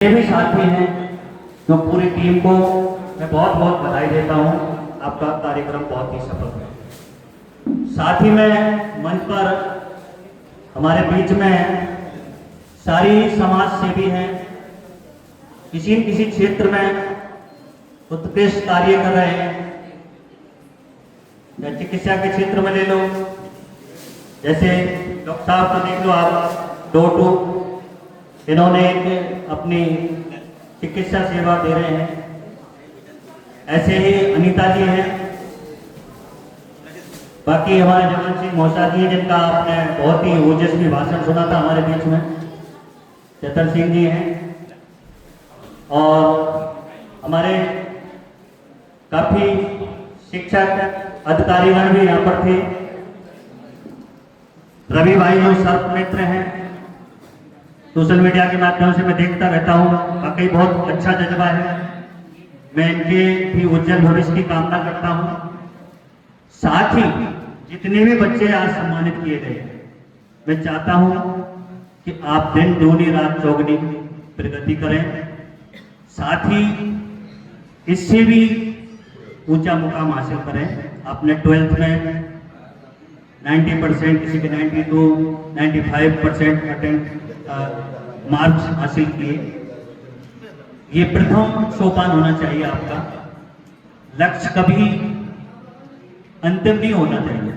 ये भी साथी हैं तो पूरी टीम को मैं बहुत बहुत बधाई देता हूँ। आपका कार्यक्रम बहुत ही सफल है। साथ ही में मंच पर हमारे बीच में सारी समाज सेवी हैं, किसी न किसी क्षेत्र में उत्कृष्ट कार्य कर रहे हैं। या चिकित्सा के क्षेत्र में ले लो, जैसे डॉक्टर साहब को देख लो आप, डोटू, इन्होंने एक अपनी चिकित्सा सेवा दे रहे हैं। ऐसे ही अनीता जी हैं, बाकी हमारे जगन सिंह मौसा जी जिनका आपने बहुत ही ओजस्वी भाषण सुना था हमारे बीच में, चतर सिंह जी हैं, और हमारे काफी शिक्षक अधिकारीगण भी यहाँ पर थे। रवि भाई जो सर्प मित्र हैं, सोशल मीडिया के माध्यम से मैं देखता रहता हूँ, वाकई बहुत अच्छा जज्बा है। मैं इनके भी उज्जवल भविष्य की कामना करता हूँ। साथ ही जितने भी बच्चे आज सम्मानित किए गए, मैं चाहता हूँ कि आप दिन दूनी रात चौगुनी प्रगति करें, साथ ही इससे भी ऊंचा मुकाम हासिल करें। आपने 12th में 90%, किसी के 92, 95% अटेंड मार्क्स हासिल किए। ये प्रथम सोपान होना चाहिए आपका। लक्ष्य कभी अंतिम नहीं होना चाहिए।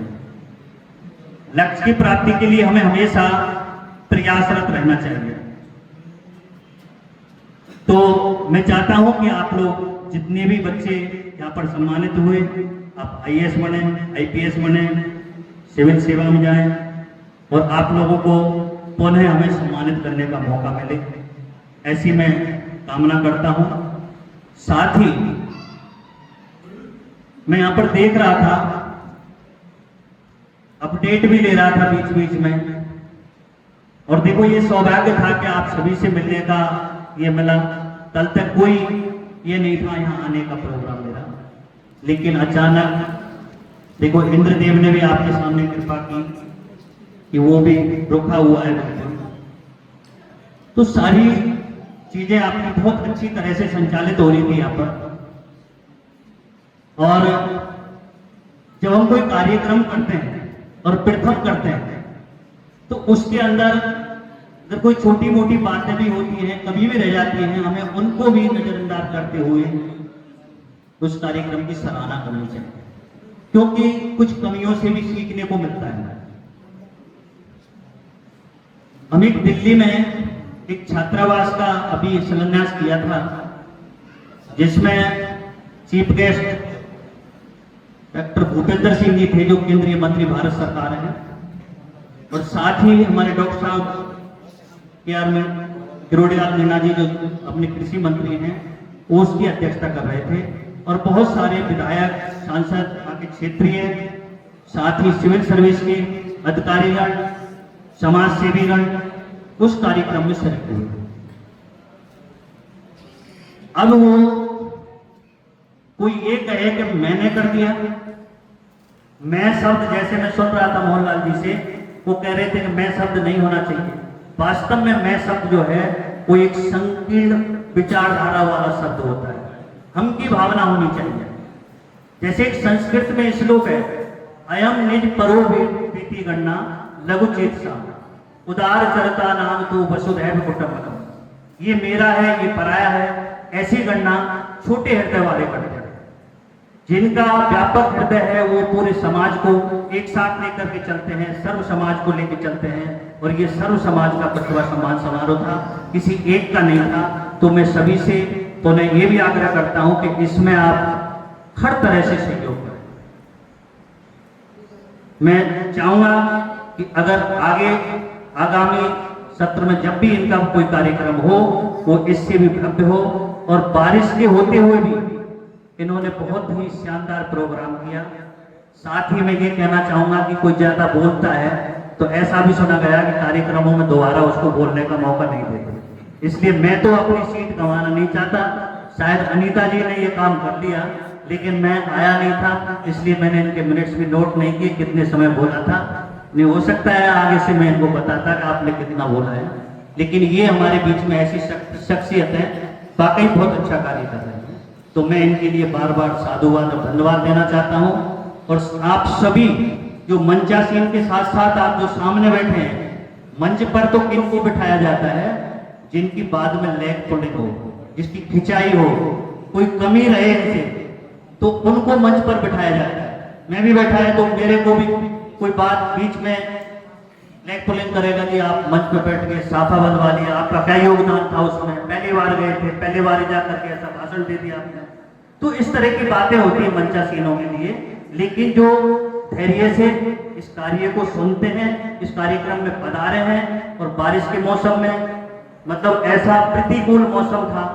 लक्ष्य की प्राप्ति के लिए हमें हमेशा प्रयासरत रहना चाहिए। तो मैं चाहता हूं कि आप लोग जितने भी बच्चे यहाँ पर सम्मानित हुए, आप IAS बने, IPS बने, सिविल सेवा में जाएं, और आप लोगों को पुनः हमें सम्मानित करने का मौका मिले, ऐसी मैं कामना करता हूं। साथ ही मैं यहाँ पर देख रहा था, अपडेट भी ले रहा था बीच बीच में, और देखो ये सौभाग्य था कि आप सभी से मिलने का ये मिला। कल तक कोई ये नहीं था यहाँ आने का प्रोग्राम मेरा, लेकिन अचानक देखो इंद्रदेव ने भी आपके सामने कृपा की कि वो भी रुका हुआ है बिल्कुल। तो सारी चीजें आपकी बहुत अच्छी तरह से संचालित हो रही थी यहाँ पर। और जब हम कोई कार्यक्रम करते हैं और पृथक करते हैं, तो उसके अंदर अगर कोई छोटी मोटी बातें भी होती हैं, कभी भी रह जाती हैं, हमें उनको भी नजरअंदाज करते हुए उस कार्यक्रम की सराहना करनी चाहिए, क्योंकि कुछ कमियों से भी सीखने को मिलता है। हम एक दिल्ली में एक छात्रावास का अभी शिलान्यास किया था, जिसमें chief guest doctor Bhupendra Singh ji थे, जो केंद्रीय मंत्री भारत सरकार हैं, और साथ ही हमारे डॉक्टर साहब KR किरोड़ीलाल मीणा जी जो अपने कृषि मंत्री हैं, वो उसकी अध्यक्षता कर रहे थे, और बहुत सारे विधायक, सांसद, आगे क्षेत्रीय, साथ ही सिविल सर्विस के अधिकारीगण, समाज सेवीगण उस कार्यक्रम में शरीक हुए। अब वो कोई ये कहे कि मैंने कर दिया, मैं शब्द, जैसे मैं सुन रहा था मोहनलाल जी से, वो कह रहे थे कि मैं शब्द नहीं होना चाहिए। वास्तव में मैं शब्द जो है वो एक संकीर्ण विचारधारा वाला शब्द होता है। हम की भावना होनी चाहिए। जैसे एक संस्कृत में श्लोक है, अयम निज परो प्रीति गणना लघु चेतसा उदार चरता नाम तो वसुधैव कुटुंबकम। ये मेरा है, ये पराया है, ऐसी गणना छोटे हृदय वाले करते हैं। जिनका व्यापक हृदय है वो पूरे समाज को एक साथ लेकर के चलते हैं, सर्व समाज को लेकर चलते हैं, और ये सर्व समाज का प्रतिभा सम्मान समारोह था, किसी एक का नहीं था। तो मैं सभी से तो मैं ये भी आग्रह करता हूं कि इसमें आप हर तरह से सहयोग करें। मैं चाहूंगा कि अगर आगामी सत्र में जब भी इनका कोई कार्यक्रम हो, वो इससे भी भव्य हो। और बारिश के होते हुए भी इन्होंने बहुत ही शानदार प्रोग्राम किया। साथ ही मैं ये कहना चाहूंगा कि कोई ज्यादा बोलता है तो ऐसा भी सुना गया कि कार्यक्रमों में दोबारा उसको बोलने का मौका नहीं देते। इसलिए मैं तो अपनी सीट गंवाना नहीं चाहता। शायद अनीता जी ने ये काम कर लिया, लेकिन मैं आया नहीं था, इसलिए मैंने इनके मिनट्स भी नोट नहीं किए, कितने समय बोला था। नहीं हो सकता है आगे से मैं इनको बताता कि आपने कितना बोला है। लेकिन ये हमारे बीच में ऐसी शख्सियत है, वाकई बहुत अच्छा कार्य कर रहे हैं। तो मैं इनके लिए बार बार साधुवाद और धन्यवाद देना चाहता हूँ। और आप सभी जो मंचासीन के साथ साथ आप जो सामने बैठे हैं, मंच पर तो किनको बिठाया जाता है, जिनकी बाद में लेग पुलिंग हो, जिसकी खिंचाई हो, कोई कमी रहे इनसे, तो उनको मंच पर बिठाया जाता है। मैं भी बैठा है तो मेरे को भी कोई बात बीच में लेग पुलिंग करेगा कि आप मंच पर बैठ के साफा बनवा लिया, आपका क्या योगदान था उसमें, पहली बार गए थे, पहली बार जा करके ऐसा भाषण दे दिया आपने। तो इस तरह की बातें होती है मंचासीनों के लिए। लेकिन जो धैर्य से इस कार्य को सुनते हैं, इस कार्यक्रम में पधारे हैं, और बारिश के मौसम में, मतलब ऐसा प्रतिकूल मौसम था,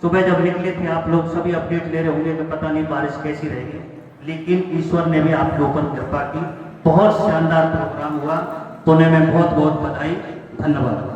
सुबह जब निकले थे आप लोग सभी अपडेट ले रहे होंगे कि पता नहीं बारिश कैसी रहेगी, लेकिन ईश्वर ने भी आपके ऊपर कृपा की, बहुत शानदार प्रोग्राम हुआ। पुणे में बहुत बहुत बधाई, धन्यवाद।